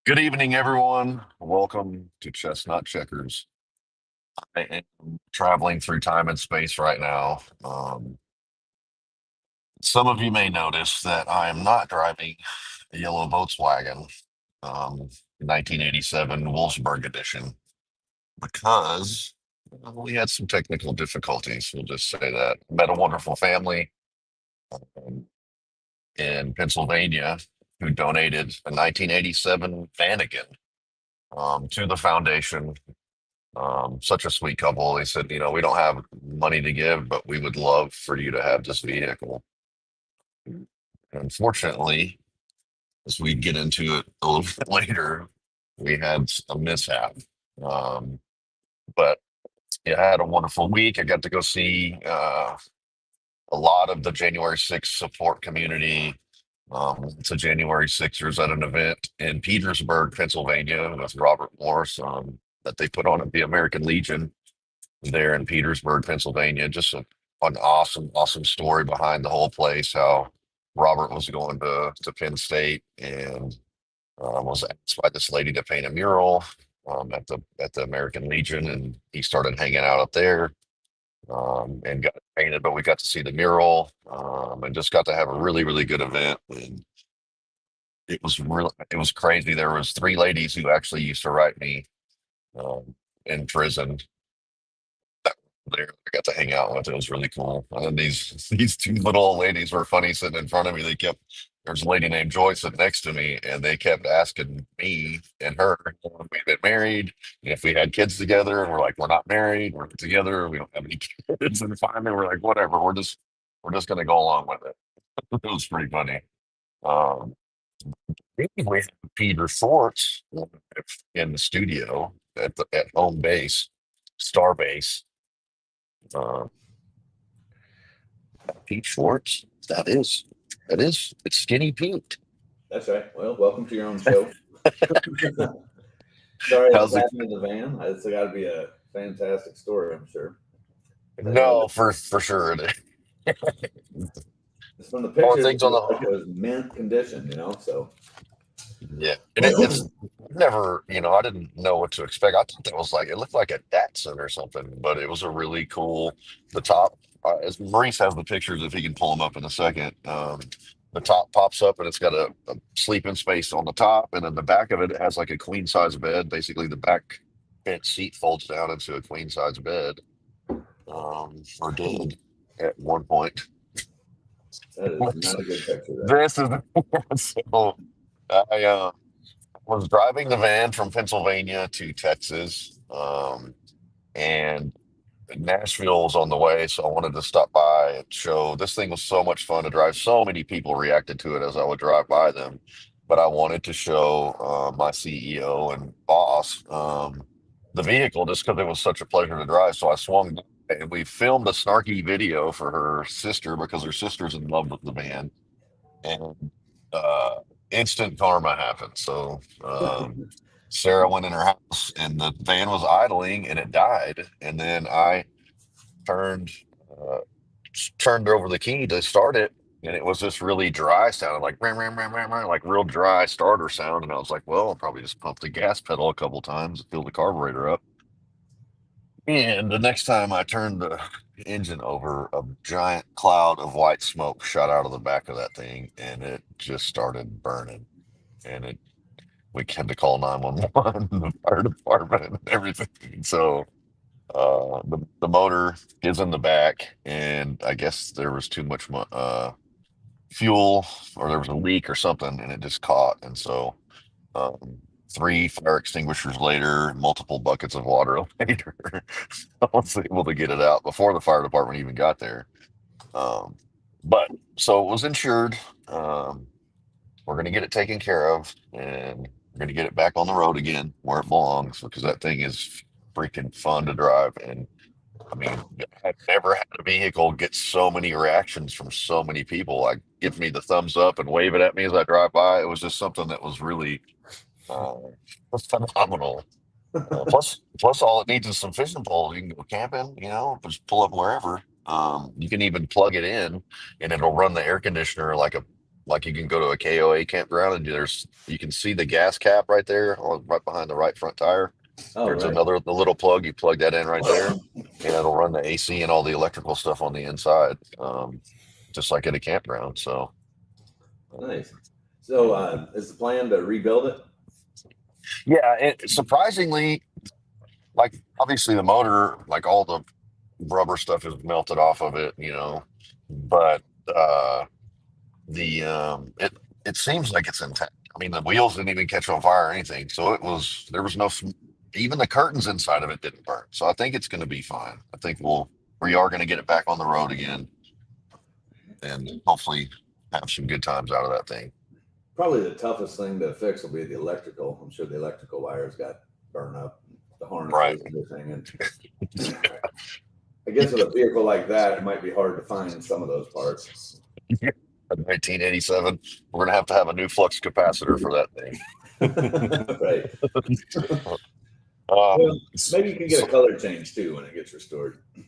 Good evening, everyone. Welcome to Chestnut Checkers. I am traveling through time and space right now. Some of you may notice that I am not driving a yellow Volkswagen, 1987 Wolfsburg edition, because we had some technical difficulties. We'll just say that. Met a wonderful family um, in Pennsylvania who donated a 1987 Vanagon to the foundation. Such a sweet couple. They said, we don't have money to give, but we would love for you to have this vehicle. Unfortunately, as we get into it a little bit later, we had a mishap. Um, but yeah, I had a wonderful week. I got to go see a lot of the January 6th support community. It's a January Sixers at an event in Petersburg, Pennsylvania, with Robert Morris that they put on at the American Legion there in Petersburg, Pennsylvania. Just an awesome, awesome story behind the whole place. How Robert was going to Penn State and was asked by this lady to paint a mural at the American Legion, and he started hanging out up there and got it painted. But we got to see the mural and just got to have a really, really good event. And it was crazy. There was three ladies who actually used to write me in prison there. I got to hang out with. It was really cool. And these two little old ladies were funny sitting in front of me. There's a lady named Joy sitting next to me, and they kept asking me and her when we've been married, and if we had kids together, and we're like, we're not married, we're together, we don't have any kids. And finally we're like, whatever, we're just gonna go along with it. It was pretty funny. Um we had Peter Schwartz in the studio at home base, Star Base. Um, Pete Schwartz. That is. It's Skinny Pete. That's right. Well, welcome to your own show. Sorry this How's it? happened in the van. It's got to be a fantastic story, I'm sure. No, for sure it is. It's from the More pictures, it things on looked like it the was mint condition, So yeah, and it's never. I didn't know what to expect. I thought that was like it looked like a Datsun or something, but it was a really cool. The top, as Maurice has the pictures, if he can pull them up in a second. The top pops up and it's got a sleeping space on the top, and then the back of it, it has like a queen size bed. Basically, the back bench seat folds down into a queen size bed, or did at one point. that is not a good picture there. This is so. I was driving the van from Pennsylvania to Texas, and Nashville was on the way, so I wanted to stop by and show. This thing was so much fun to drive. So many people reacted to it as I would drive by them, but I wanted to show my CEO and boss the vehicle just because it was such a pleasure to drive. So I swung by and we filmed a snarky video for her sister because her sister's in love with the van, and uh, instant karma happened. So Sarah went in her house, and the van was idling, and it died. And then I turned uh, turned over the key to start it, and it was just really dry sounding, like ram, ram, ram, ram, ram, like real dry starter sound. And I was like, well, I'll probably just pump the gas pedal a couple times to fill the carburetor up. And the next time I turned the engine over, a giant cloud of white smoke shot out of the back of that thing, and it just started burning. And we had to call 911, the fire department, and everything. So the motor is in the back, and I guess there was too much fuel, or there was a leak or something, and it just caught. And so um, three fire extinguishers later, multiple buckets of water later, I was able to get it out before the fire department even got there. Um, but so it was insured. Um, we're going to get it taken care of, and we're going to get it back on the road again where it belongs, because that thing is freaking fun to drive. And I mean, I've never had a vehicle get so many reactions from so many people. Like, give me the thumbs up and wave it at me as I drive by. It was just something that was really uh, phenomenal. Plus, all it needs is some fishing poles. You can go camping, just pull up wherever. You can even plug it in, and it'll run the air conditioner like like you can go to a KOA campground and you can see the gas cap right there right behind the right front tire. Oh, There's right. the little plug. You plug that in right there, and it'll run the AC and all the electrical stuff on the inside, just like at a campground. So, Nice. So, is the plan to rebuild it? yeah, surprisingly, like obviously the motor, like all the rubber stuff is melted off of it, but it seems like it's intact. I mean, the wheels didn't even catch on fire or anything, so there was no even the curtains inside of it didn't burn. So I think it's going to be fine. I think we are going to get it back on the road again, and hopefully have some good times out of that thing. Probably the toughest thing to fix will be the electrical. I'm sure the electrical wires got burned up, the harnesses Right. and everything. And I guess with a vehicle like that, it might be hard to find some of those parts. 1987, we're going to have a new flux capacitor for that thing. Right. Um, Well, maybe you can get a color change too when it gets restored. I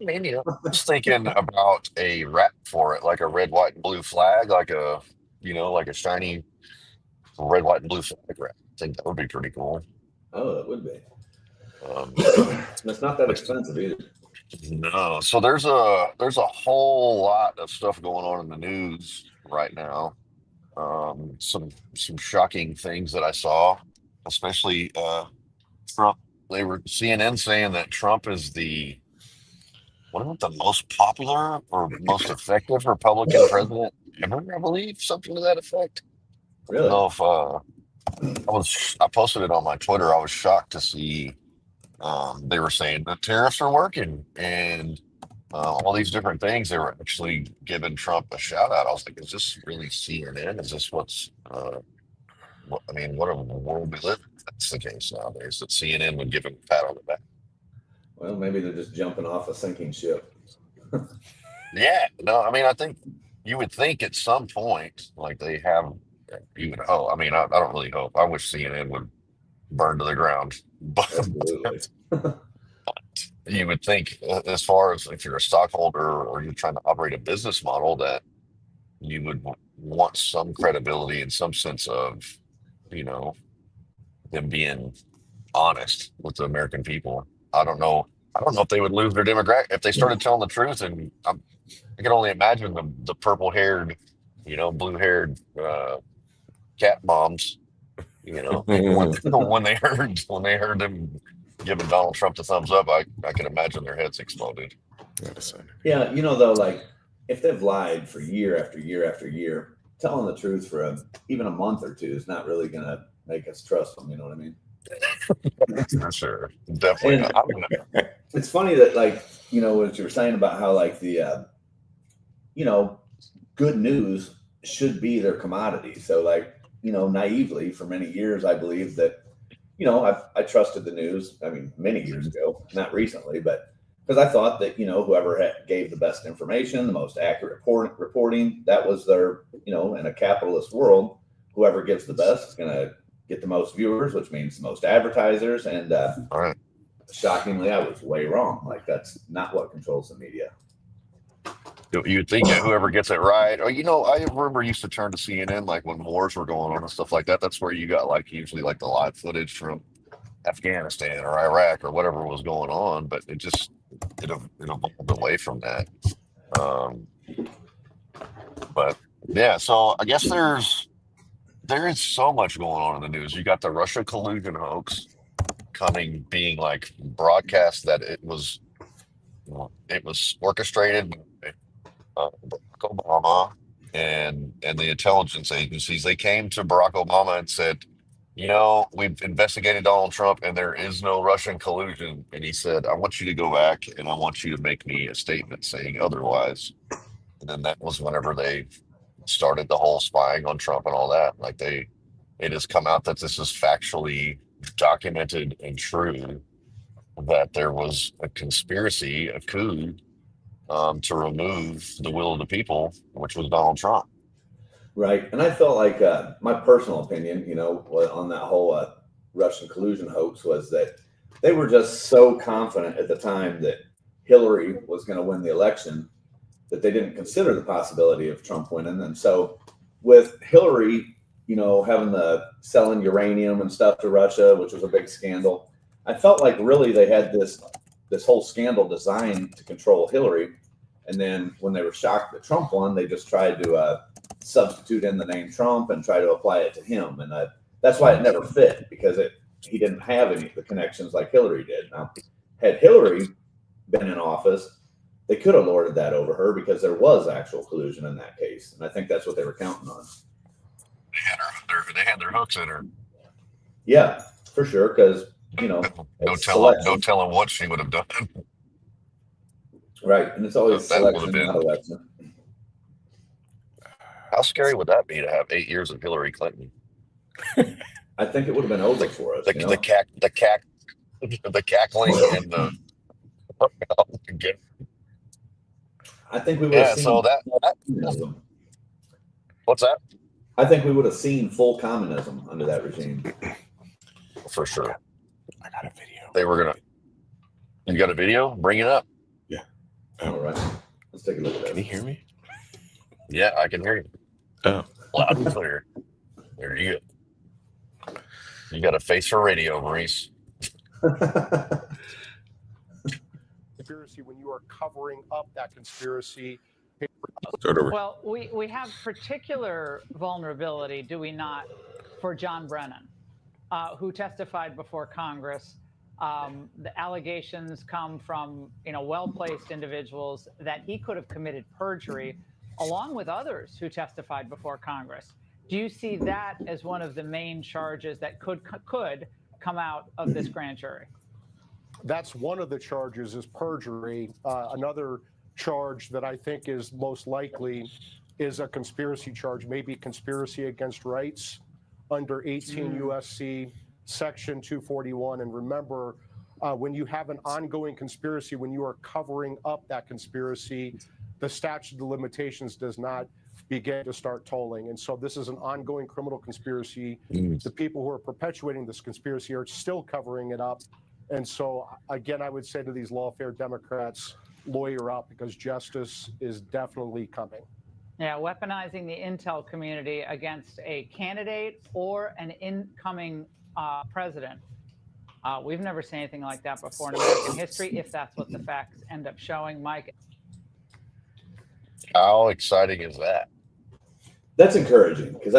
mean, I was thinking about a wrap for it, like a red, white, and blue flag, like a shiny red, white, and blue flag wrap. I think that would be pretty cool. Oh, that would be. Um, It's not that but expensive either. no, so there's a whole lot of stuff going on in the news right now. Some shocking things that I saw, especially Trump. They were CNN saying that Trump is the most popular or most effective Republican president ever, I believe, something to that effect. I don't Really? know if I posted it on my Twitter. I was shocked to see they were saying the tariffs are working and all these different things. They were actually giving Trump a shout out. I was like, is this really CNN? Is this I mean, what a world we live in? If that's the case nowadays, that CNN would give him a pat on the back. Well, maybe they're just jumping off a sinking ship. Yeah, no, I mean, I think you would think at some point, like they have, you would hope. I mean, I don't really hope. I wish CNN would burn to the ground, but Absolutely. you would think, as far as if you're a stockholder or you're trying to operate a business model, that you would want some credibility and some sense of, you know, them being honest with the American people. I don't know. I don't know if they would lose their demographic if they started telling the truth. And I can only imagine the purple haired, blue haired cat moms, when they heard them giving Donald Trump the thumbs up, I can imagine their heads exploded. Yeah, though, like if they've lied for year after year after year, telling the truth for even a month or two is not really going to make us trust them. You know what I mean? For sure, definitely And not. I mean, it's funny that, like, what you were saying about how, like, the, good news should be their commodity. So, like, naively for many years, I believed that, I trusted the news. I mean, many years ago, not recently, but because I thought that, whoever gave the best information, the most accurate reporting, that was their, in a capitalist world, whoever gives the best is going to get the most viewers, which means the most advertisers. And all right. shockingly, I was way wrong. Like, that's not what controls the media. You'd think that whoever gets it right, or I remember used to turn to CNN like when wars were going on and stuff like that. That's where you got like usually like the live footage from Afghanistan or Iraq or whatever was going on, but it evolved away from that. Um, but yeah, so I guess there is so much going on in the news. You got the Russia collusion hoax being like broadcast that it was orchestrated by Barack Obama and the intelligence agencies. They came to Barack Obama and said, we've investigated Donald Trump and there is no Russian collusion. And he said, I want you to go back and I want you to make me a statement saying otherwise. And then that was whenever they started the whole spying on Trump and all that. Like it has come out that this is factually documented and true, that there was a conspiracy, a coup, to remove the will of the people, which was Donald Trump. Right. And I felt like my personal opinion, on that whole Russian collusion hoax was that they were just so confident at the time that Hillary was going to win the election that they didn't consider the possibility of Trump winning. And so with Hillary, having the selling uranium and stuff to Russia, which was a big scandal. I felt like really they had this whole scandal designed to control Hillary, and then when they were shocked that Trump won, they just tried to substitute in the name Trump and try to apply it to him, and that's why it never fit because he didn't have any of the connections like Hillary did. Now, had Hillary been in office, they could have lorded that over her because there was actual collusion in that case, and I think that's what they were counting on. They had their hooks in her. Yeah, for sure, because No telling what she would have done. Right, and it's always That would have selection, been. not election. How scary would that be to have 8 years of Hillary Clinton? I think it would have been over for us. The cackling and the. I think we would have seen. So what's that? I think we would have seen full communism under that regime. For sure. I got a video. They were gonna. You got a video? Bring it up. Yeah. All right. Let's take a look at that. Can you hear me? Yeah, I can hear you. Oh. Loud and clear. There you go. You got a face for radio, Maurice. Conspiracy when you are covering up that conspiracy. Well, we have particular vulnerability, do we not, for John Brennan, who testified before Congress. The allegations come from well-placed individuals that he could have committed perjury, along with others who testified before Congress. Do you see that as one of the main charges that could come out of this grand jury? That's one of the charges is perjury. Another charge that I think is most likely is a conspiracy charge, maybe conspiracy against rights under 18 USC section 241. And remember, when you have an ongoing conspiracy, when you are covering up that conspiracy, the statute of limitations does not begin to start tolling. And so this is an ongoing criminal conspiracy. The people who are perpetuating this conspiracy are still covering it up. And so, again, I would say to these lawfare Democrats, lawyer up, because justice is definitely coming. Yeah, weaponizing the intel community against a candidate or an incoming president. We've never seen anything like that before in American history, if that's what the facts end up showing. Mike? How exciting is that? That's encouraging because,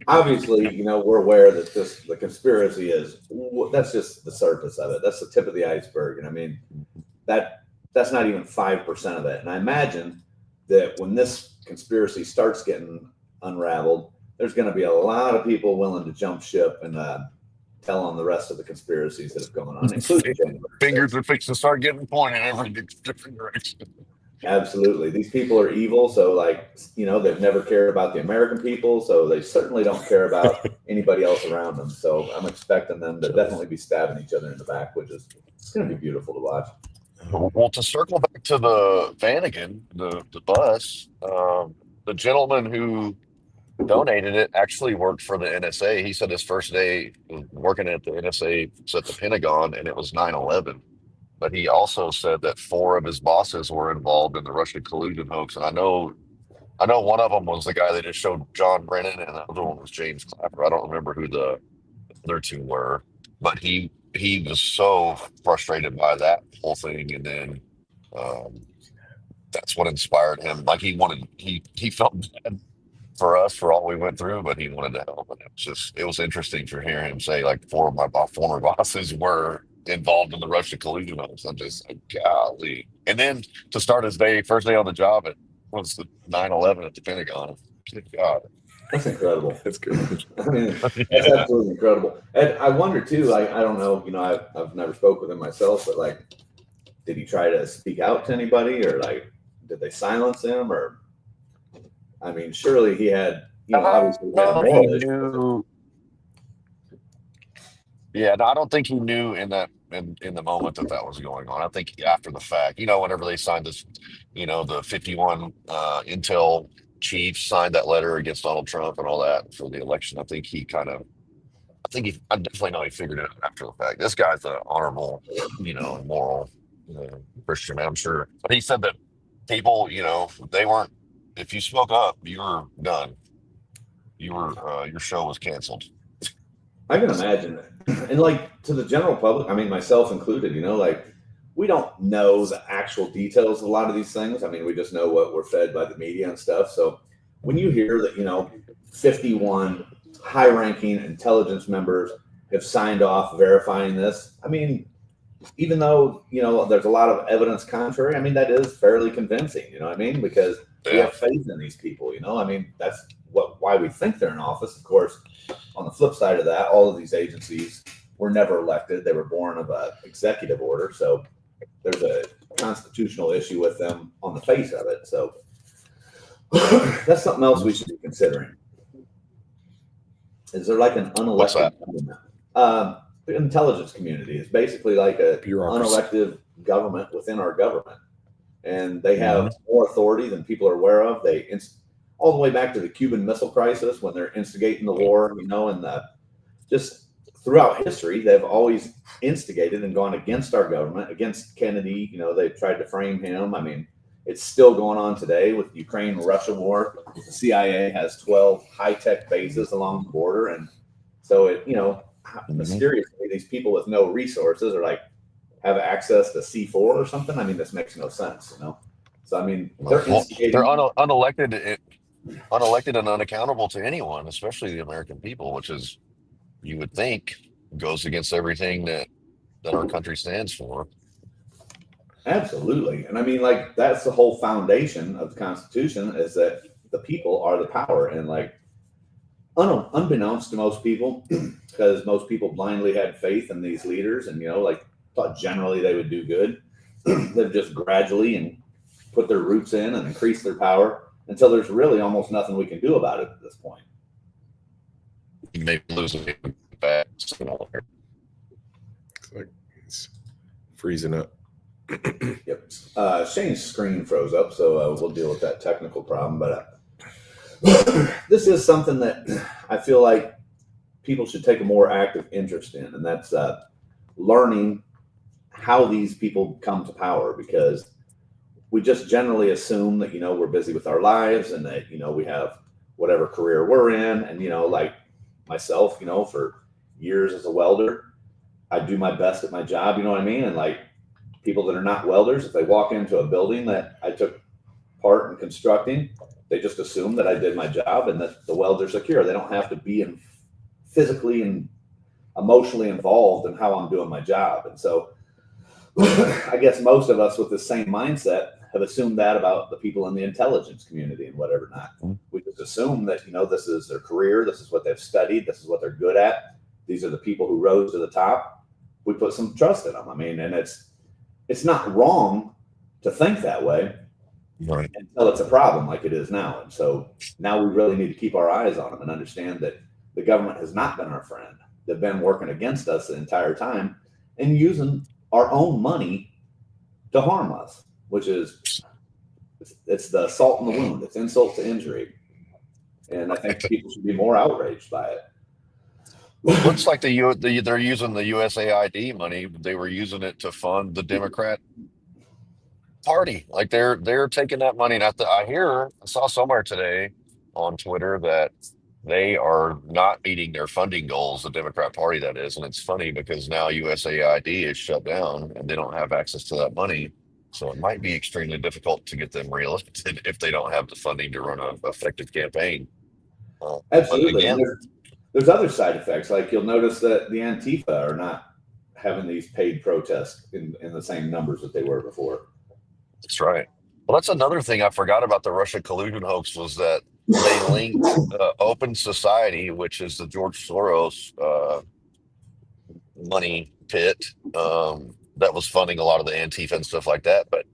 obviously, we're aware that the conspiracy that's just the surface of it. That's the tip of the iceberg. And that's not even 5% of it. And I imagine that when this conspiracy starts getting unraveled, there's going to be a lot of people willing to jump ship and tell on the rest of the conspiracies that have gone on, including fingers are fixing to start getting pointed in every different direction. Absolutely. These people are evil. So they've never cared about the American people. So they certainly don't care about anybody else around them. So I'm expecting them to definitely be stabbing each other in the back, which is going to be beautiful to watch. Well, to circle back to the Vanagon, the bus, the gentleman who donated it actually worked for the NSA. He said his first day working at the NSA was at the Pentagon, and it was 9/11. But he also said that 4 of his bosses were involved in the Russian collusion hoax. And I know one of them was the guy that just showed John Brennan, and the other one was James Clapper. I don't remember who the other 2 were, but he was so frustrated by that whole thing. And then that's what inspired him. Like he felt bad for us for all we went through, but he wanted to help. And it was interesting to hear him say like 4 of my former bosses were involved in the Russian collusion hoax. I'm just like, golly. And then to start his first day on the job, it was the 9/11 at the Pentagon. Good God. That's incredible. That's good. That's absolutely incredible. And I wonder too, I don't know, I've never spoke with him myself, but did he try to speak out to anybody, or did they silence him, or surely he had, obviously he knew. Yeah, no, I don't think he knew in the moment that was going on. I think after the fact, whenever they signed this, the 51 intel chiefs signed that letter against Donald Trump and all that for the election. I definitely know he figured it out after the fact. This guy's an honorable, moral Christian man, I'm sure. But he said that people, they weren't. If you spoke up, you were done. your show was canceled. I can imagine that. And like to the general public, I mean, myself included, like we don't know the actual details of a lot of these things. I mean, we just know what we're fed by the media and stuff. So when you hear that, 51 high ranking intelligence members have signed off verifying this, I mean, even though, there's a lot of evidence contrary, I mean, that is fairly convincing, you know what I mean? Because we Yeah. have faith in these people, I mean, that's why we think they're in office. Of course, on the flip side of that, all of these agencies were never elected. They were born of an executive order. So there's a constitutional issue with them on the face of it. So that's something else we should be considering. Is there like an What's unelected that? government? The intelligence community is basically like a Bureaucracy. unelected government within our government. And they have more authority than people are aware of. All the way back to the Cuban Missile Crisis when they're instigating the war, and just throughout history, they've always instigated and gone against our government, against Kennedy. They tried to frame him. I mean, it's still going on today with the Ukraine-Russia war. The CIA has 12 high-tech bases along the border. And so mysteriously, these people with no resources are like, have access to C4 or something. I mean, this makes no sense, So, I mean, they're instigating. They're unelected and unaccountable to anyone, especially the American people, which is, you would think, goes against everything that our country stands for. Absolutely. And I mean, like, that's the whole foundation of the Constitution, is that the people are the power. And like, unbeknownst to most people, because most people blindly had faith in these leaders and, thought generally they would do good. They've just gradually and put their roots in and increase their power until there's really almost nothing we can do about it at this point. Maybe losing back. It's like it's freezing up. Yep. Shane's screen froze up, so we'll deal with that technical problem. But this is something that I feel like people should take a more active interest in, and that's learning how these people come to power, because we just generally assume that, we're busy with our lives and that, we have whatever career we're in. And, like myself, for years as a welder, I do my best at my job, you know what I mean? And like people that are not welders, if they walk into a building that I took part in constructing, they just assume that I did my job and that the welds are secure. They don't have to be physically and emotionally involved in how I'm doing my job. And so I guess most of us with the same mindset have assumed that about the people in the intelligence community and whatever not. We just assume that, this is their career. This is what they've studied. This is what they're good at. These are the people who rose to the top. We put some trust in them. I mean, and it's not wrong to think that way, Right. until it's a problem like it is now. And so now we really need to keep our eyes on them and understand that the government has not been our friend. They've been working against us the entire time and using our own money to harm us, which is, it's the salt in the wound. It's insult to injury. And I think people should be more outraged by it. Looks like they're using the USAID money. They were using it to fund the Democrat Party. Like they're taking that money. And I saw somewhere today on Twitter that they are not meeting their funding goals, the Democrat Party that is. And it's funny because now USAID is shut down and they don't have access to that money. So it might be extremely difficult to get them reelected if they don't have the funding to run an effective campaign. Absolutely. Again, There's other side effects. Like you'll notice that the Antifa are not having these paid protests in the same numbers that they were before. that's right. Well, that's another thing I forgot about the Russia collusion hoax was that they linked Open Society, which is the George Soros money pit that was funding a lot of the Antifa and stuff like that. But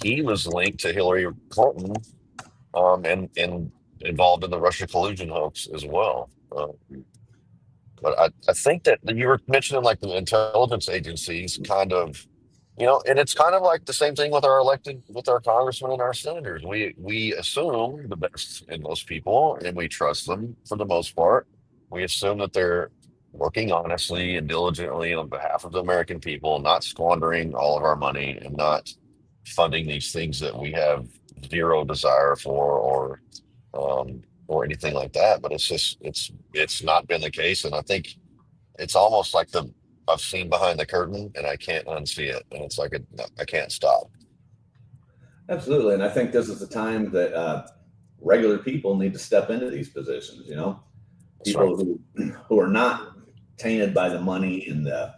he was linked to Hillary Clinton and involved in the Russia collusion hoax as well. But I think that you were mentioning like the intelligence agencies kind of, and it's kind of like the same thing with our congressmen and our senators. We assume the best in most people and we trust them for the most part. We assume that they're working honestly and diligently on behalf of the American people, not squandering all of our money and not funding these things that we have zero desire for or or anything like that. But it's not been the case, and I think it's almost like I've seen behind the curtain and I can't unsee it, and it's like I can't stop. Absolutely. And I think this is the time that regular people need to step into these positions, you know, That's people right. who are not tainted by the money and the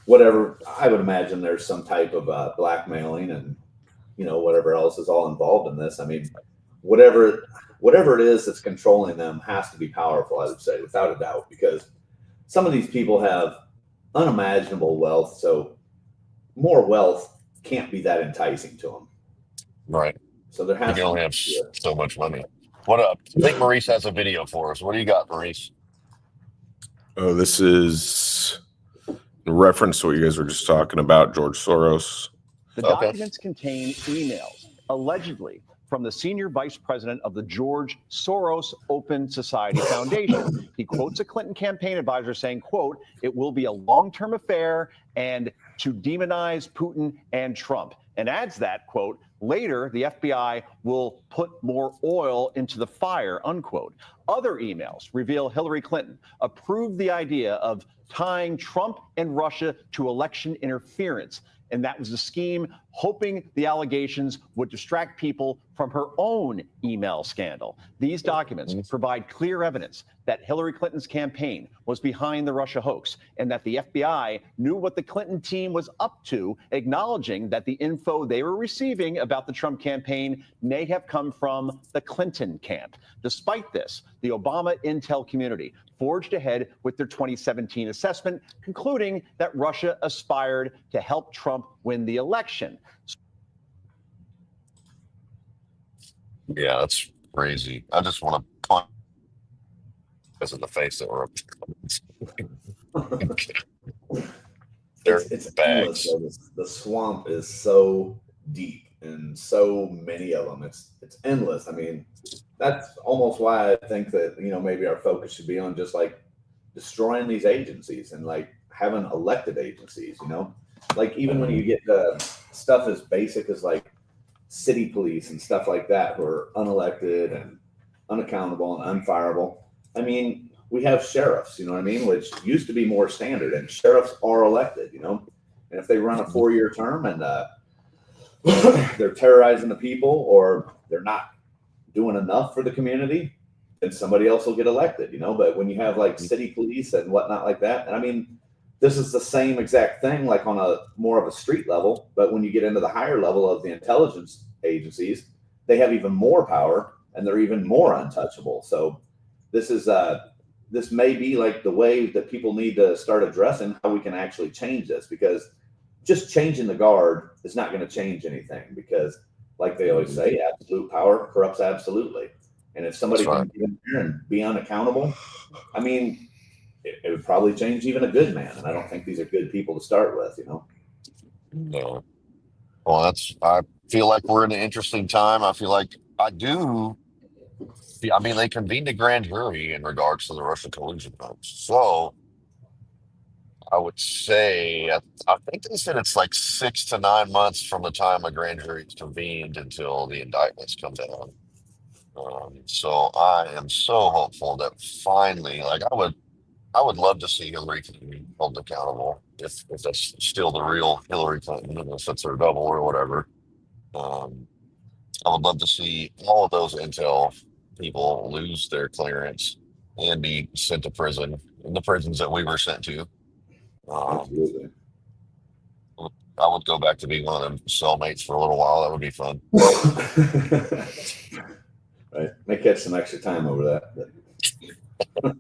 whatever. I would imagine there's some type of blackmailing and, you know, whatever else is all involved in this. I mean, whatever it is that's controlling them has to be powerful, I would say, without a doubt, because some of these people have unimaginable wealth. So more wealth can't be that enticing to them. Right. So there You has can to only be. have so much money. What up? I think Maurice has a video for us. What do you got, Maurice? Oh, this is in reference to what you guys were just talking about, George Soros. The Okay. documents contain emails, allegedly from the senior vice president of the George Soros Open Society Foundation. He quotes a Clinton campaign advisor saying, quote, "It will be a long-term affair and to demonize Putin and Trump," and adds that, quote, "Later, the FBI will put more oil into the fire," unquote. Other emails reveal Hillary Clinton approved the idea of tying Trump and Russia to election interference. And that was a scheme, hoping the allegations would distract people from her own email scandal. These documents provide clear evidence that Hillary Clinton's campaign was behind the Russia hoax and that the FBI knew what the Clinton team was up to, acknowledging that the info they were receiving about the Trump campaign may have come from the Clinton camp. Despite this, the Obama intel community forged ahead with their 2017 assessment, concluding that Russia aspired to help Trump win the election. Yeah, that's crazy. I just want to punch us in the face that we're they're It's endless. bags. Though. The swamp is so deep and so many of them. It's endless. I mean, that's almost why I think that, you know, maybe our focus should be on just like destroying these agencies and like having elected agencies, you know, like even when you get stuff as basic as like city police and stuff like that who are unelected and unaccountable and unfireable. I mean, we have sheriffs, you know what I mean, which used to be more standard, and sheriffs are elected, you know, and if they run a 4-year term and they're terrorizing the people or they're not doing enough for the community, then somebody else will get elected, you know. But when you have like city police and whatnot like that, and I mean, this is the same exact thing, like on a more of a street level. But when you get into the higher level of the intelligence agencies, they have even more power and they're even more untouchable. So this may be like the way that people need to start addressing how we can actually change this, because just changing the guard is not going to change anything, because like they always say, absolute power corrupts absolutely. And if somebody can get in here and be unaccountable, I mean, it would probably change even a good man. And I don't think these are good people to start with, you know? No. Well, I feel like we're in an interesting time. I feel like I mean, they convened a grand jury in regards to the Russia collusion hoax. So I would say, I think they said it's like 6 to 9 months from the time a grand jury is convened until the indictments come down. So I am so hopeful that finally, like I would love to see Hillary Clinton held accountable if that's still the real Hillary Clinton, if that's her double or whatever. I would love to see all of those intel people lose their clearance and be sent to prison in the prisons that we were sent to. Absolutely. I would go back to being one of them cellmates for a little while. That would be fun. Right. May catch some extra time over that. But.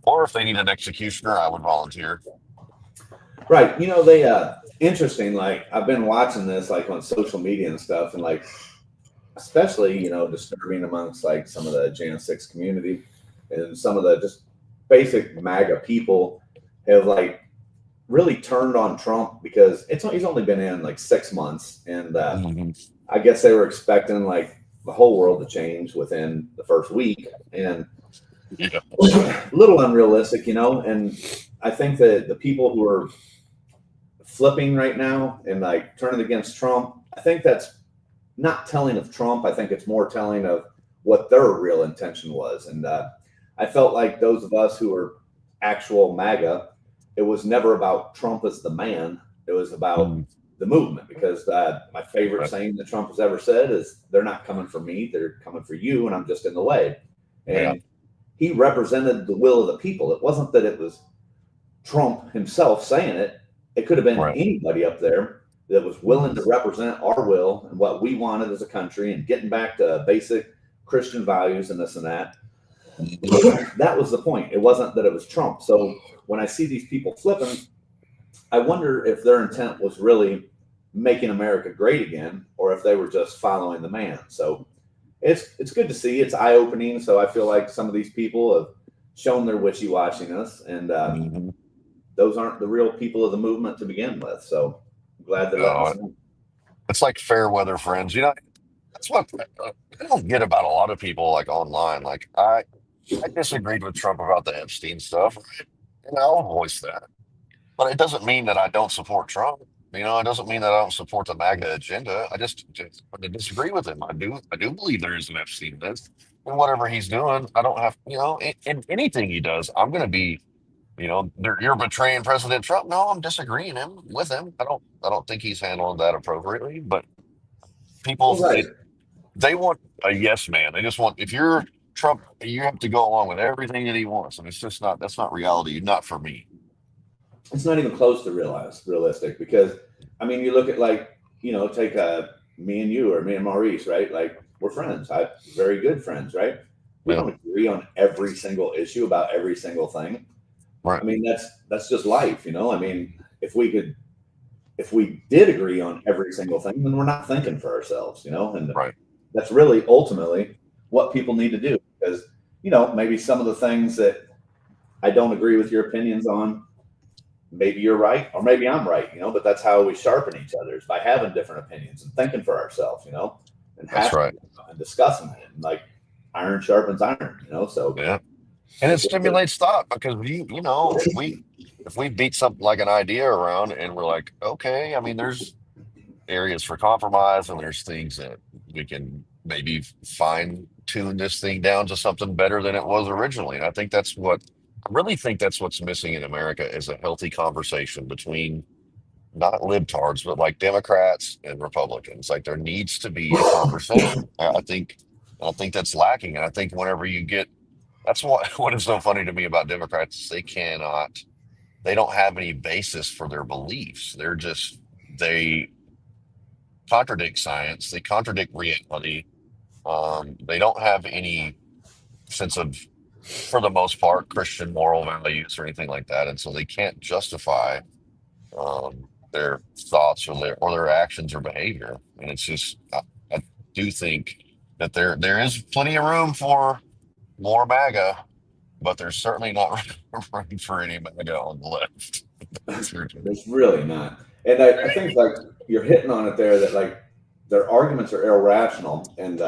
Or if they need an executioner, I would volunteer. Right. You know, they interesting, like I've been watching this like on social media and stuff, and like especially, you know, disturbing amongst like some of the Jan 6 community and some of the just basic MAGA people have like really turned on Trump, because he's only been in like 6 months, and I guess they were expecting like the whole world to change within the first week, and a little unrealistic, you know. And I think that the people who are flipping right now and like turning against Trump, I think that's not telling of Trump. I think it's more telling of what their real intention was. And I felt like those of us who were actual MAGA, it was never about Trump as the man. It was about the movement, because my favorite saying that Trump has ever said is, they're not coming for me, they're coming for you, and I'm just in the way. And he represented the will of the people. It wasn't that it was Trump himself saying it. It could have been anybody up there that was willing to represent our will and what we wanted as a country, and getting back to basic Christian values and this and that. That was the point. It wasn't that it was Trump. So when I see these people flipping, I wonder if their intent was really making America great again, or if they were just following the man. So it's good to see. It's eye-opening. So I feel like some of these people have shown their wishy-washiness, and those aren't the real people of the movement to begin with. So I'm glad they're letting us know. It's like fair weather friends. That's what I don't get about a lot of people like online. Like I disagreed with Trump about the Epstein stuff, right? And I'll voice that. But it doesn't mean that I don't support Trump. It doesn't mean that I don't support the MAGA agenda. I just disagree with him. I do believe there is an Epstein list, and whatever he's doing, I don't have, in anything he does, I'm going to be, you're betraying President Trump. No, I'm disagreeing with him. I don't think he's handling that appropriately. But people, they want a yes man. They just want, if you're Trump, you have to go along with everything that he wants, and it's just that's not reality. Not for me. It's not even close to realistic, because you look at, take me and you, or me and Maurice, right? Like, we're friends. Very good friends, right? We don't agree on every single issue about every single thing. Right. That's just life, if we did agree on every single thing, then we're not thinking for ourselves, and that's really ultimately what people need to do. Because, maybe some of the things that I don't agree with your opinions on, maybe you're right, or maybe I'm right, but that's how we sharpen each other, is by having different opinions and thinking for ourselves, and and discussing it. And like, iron sharpens iron, so and it stimulates thought, because if we beat something like an idea around and we're like, okay, there's areas for compromise, and there's things that we can maybe fine tune this thing down to something better than it was originally. And I really think that's what's missing in America, is a healthy conversation between not libtards, but like Democrats and Republicans. Like, there needs to be a conversation. I think that's lacking. And I think whenever that's what is so funny to me about Democrats is they don't have any basis for their beliefs. They contradict science. They contradict reality. They don't have any sense of, for the most part, Christian moral values or anything like that, and so they can't justify their thoughts or their actions or behavior. And it's just, I do think that there is plenty of room for more MAGA, but there's certainly not room for any MAGA on the left. There's really not. And I think, like, you're hitting on it there, that like their arguments are irrational. And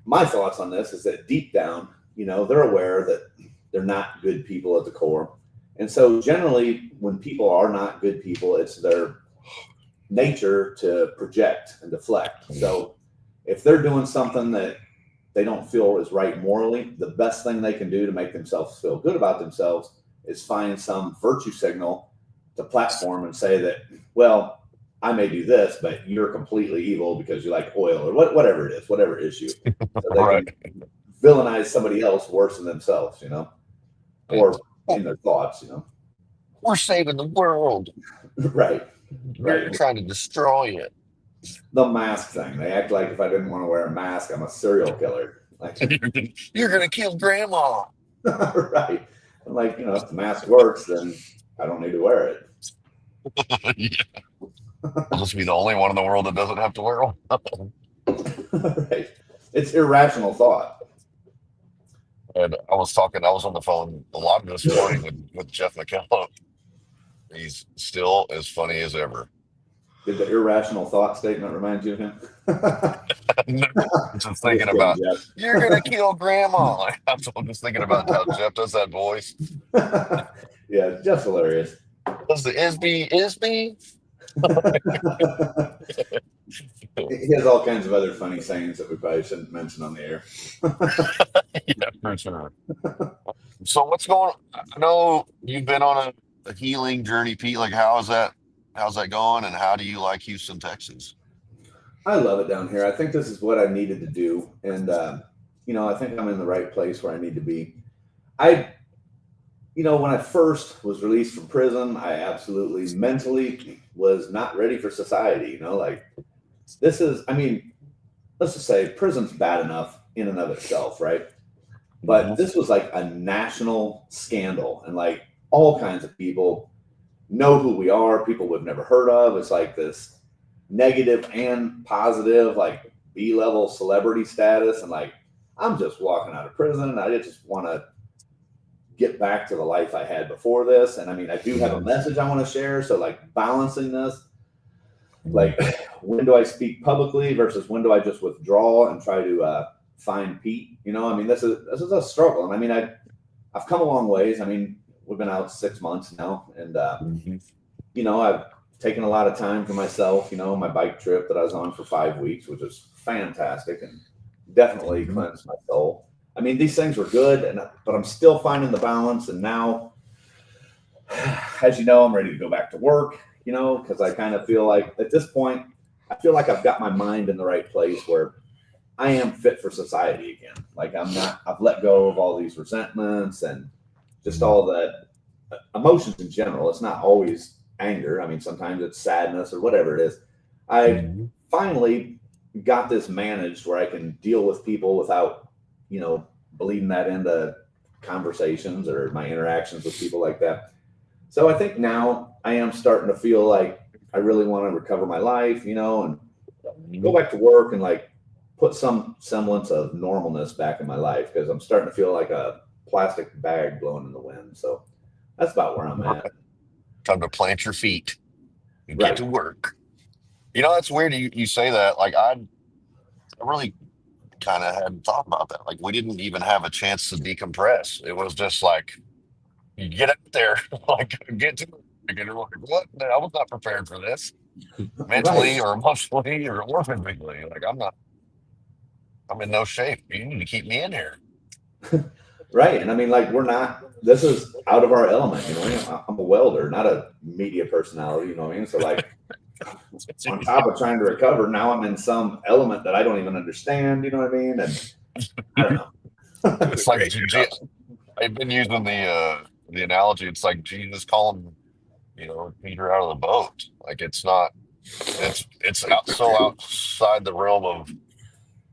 my thoughts on this is that deep down, they're aware that they're not good people at the core. And so generally, when people are not good people, it's their nature to project and deflect. So if they're doing something that they don't feel is right morally, the best thing they can do to make themselves feel good about themselves is find some virtue signal to platform and say that, well, I may do this, but you're completely evil because you like oil, or whatever it is, whatever issue. So they can villainize somebody else worse than themselves, or in their thoughts, We're saving the world. Right. You're trying to destroy it. The mask thing. They act like if I didn't want to wear a mask, I'm a serial killer. Like, you're going to kill grandma. Right. I'm like, if the mask works, then I don't need to wear it. I'll just be the only one in the world that doesn't have to wear one. Right. It's irrational thought. And I was on the phone a lot this morning with Jeff McKellum. He's still as funny as ever. Did the irrational thought statement remind you of him? No, I'm just thinking about, you're going to kill grandma. I'm just thinking about how Jeff does that voice. Yeah, Jeff's hilarious. Does the Isby? He has all kinds of other funny sayings that we probably shouldn't mention on the air. Yeah, for sure. So what's going on? I know you've been on a healing journey, Pete. Like, how's that going? And how do you like Houston, Texas? I love it down here. I think this is what I needed to do. And, I think I'm in the right place where I need to be. When I first was released from prison, I absolutely mentally was not ready for society. Like this is, let's just say prison's bad enough in and of itself, right? But this was like a national scandal, and like all kinds of people know who we are, people we've never heard of. It's like this negative and positive, like B-level celebrity status. And like, I'm just walking out of prison and I just want to get back to the life I had before this. And I do have a message I want to share. So like balancing this, like when do I speak publicly versus when do I just withdraw and try to find Pete? This is a struggle. And I've come a long ways. We've been out 6 months now, and I've taken a lot of time for myself. My bike trip that I was on for 5 weeks, which was fantastic and definitely cleansed my soul. These things were good, but I'm still finding the balance. And now, as you know, I'm ready to go back to work, because I kind of feel like at this point, I feel like I've got my mind in the right place where I am fit for society again. Like I've let go of all these resentments and just all the emotions in general. It's not always anger. Sometimes it's sadness or whatever it is. I finally got this managed where I can deal with people without, bleeding that into conversations or my interactions with people like that. So I think now I am starting to feel like I really want to recover my life, and go back to work and like put some semblance of normalness back in my life, because I'm starting to feel like a plastic bag blowing in the wind. So that's about where I'm at. Time to plant your feet and get to work. That's weird. You say that. Like I really kind of hadn't thought about that. Like we didn't even have a chance to decompress. It was just like you get out there, like get to it. And you're like, what? No, I was not prepared for this, mentally or emotionally or physically. Like I'm in no shape. You need to keep me in here. Right. And like this is out of our element, I'm a welder, not a media personality, So like on top of trying to recover, now I'm in some element that I don't even understand, And I don't know. It's like I've been using the analogy. It's like Jesus calling, Peter out of the boat. Like it's not. It's so outside the realm of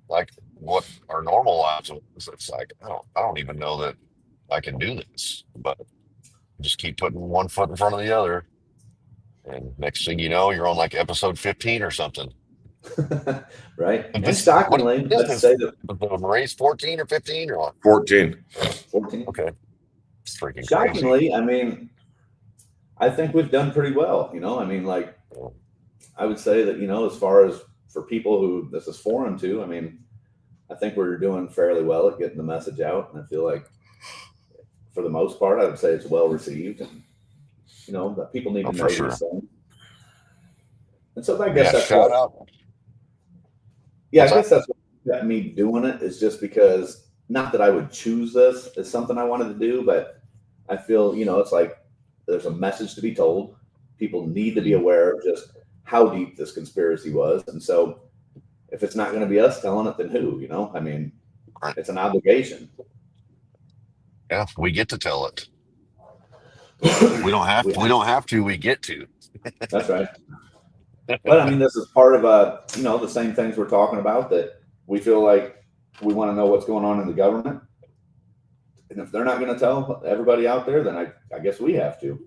like what our normal lives is. It's like I don't even know that I can do this, but just keep putting one foot in front of the other. And next thing you know, you're on like episode 15 or something. Right. And shockingly, let's say that race 14 or 15 or what? 14. 14. Okay. It's freaking shockingly, crazy. I think we've done pretty well. Like I would say that, as far as for people who this is foreign to, I think we're doing fairly well at getting the message out. And I feel like for the most part, I would say it's well received. And, that people need to know these things. And so I guess that's shout out. Yeah, I guess that's what got me doing it, is just because, not that I would choose this as something I wanted to do, but I feel, it's like there's a message to be told. People need to be aware of just how deep this conspiracy was. And so if it's not going to be us telling it, then who, it's an obligation. Yeah, we get to tell it. We don't have to, we get to. That's right. But this is part of the same things we're talking about, that we feel like we want to know what's going on in the government. And if they're not going to tell everybody out there, then I guess we have to.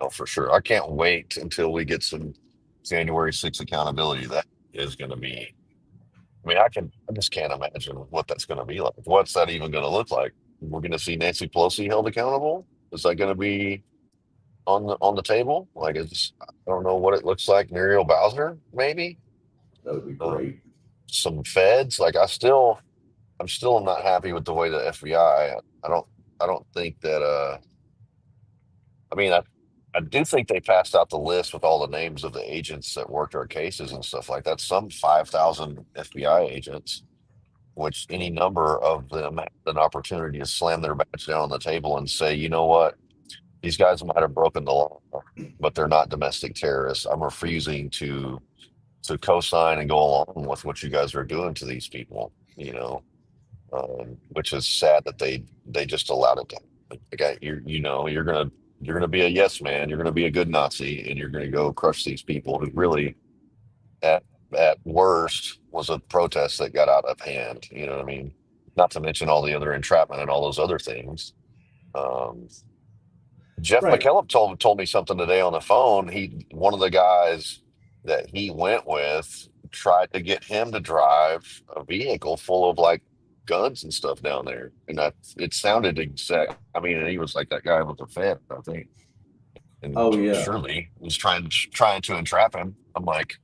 Oh, for sure. I can't wait until we get some January 6th accountability. That is going to be, I just can't imagine what that's going to be like. What's that even going to look like? We're going to see Nancy Pelosi held accountable. Is that going to be on the table? Like, I don't know what it looks like. Muriel Bowser, maybe. That would be great. Some feds. Like, I'm still not happy with the way the FBI. I don't think that. I I do think they passed out the list with all the names of the agents that worked our cases and stuff like that. Some 5,000 FBI agents, which any number of them had an opportunity to slam their badge down on the table and say, you know what, these guys might have broken the law, but they're not domestic terrorists. I'm refusing to co-sign and go along with what you guys are doing to these people. Which is sad that they just allowed it to. Like, you're gonna be a yes man. You're gonna be a good Nazi, and you're gonna go crush these people who really, at at worst, was a protest that got out of hand. You know what I mean? Not to mention all the other entrapment and all those other things. Um, Jeff Right. McKellum told me something today on the phone. One of the guys that he went with tried to get him to drive a vehicle full of like guns and stuff down there, and it sounded exact. I mean, and he was like that guy with the Fed, I think, and Oh yeah. surely was trying to entrap him. I'm like,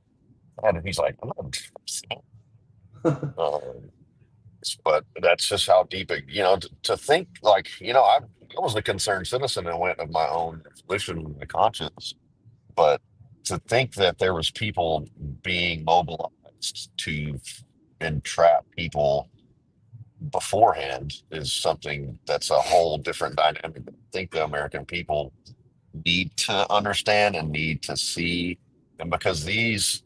and he's like, I'm not. Um, but that's just how deep to think like, I was a concerned citizen and went of my own volition and conscience. But to think that there was people being mobilized to entrap people beforehand is something that's a whole different dynamic that I think the American people need to understand and need to see. And because these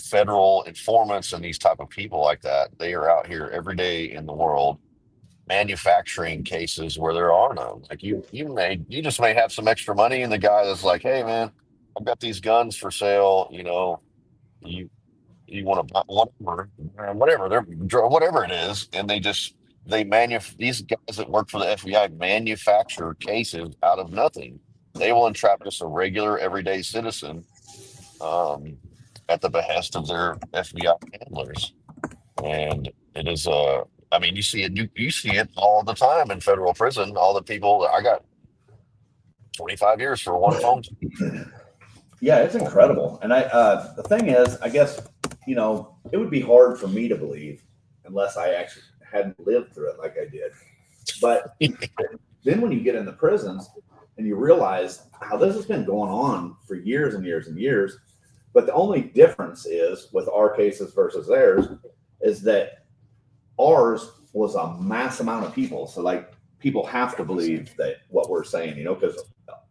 federal informants and these type of people like that, they are out here every day in the world manufacturing cases where there are none. Like you just may have some extra money, and the guy that's like, hey man, I've got these guns for sale, you you want to buy whatever whatever it is, and these guys that work for the FBI manufacture cases out of nothing. They will entrap just a regular everyday citizen, um, at the behest of their FBI handlers. And it is I mean, you see it all the time in federal prison. All the people I got 25 years for one phone. Yeah, it's incredible. And the thing is, I guess, it would be hard for me to believe unless I actually hadn't lived through it like I did. But then when you get in the prisons and you realize how this has been going on for years and years and years, but the only difference is with our cases versus theirs is that ours was a mass amount of people. So like people have to believe that what we're saying, because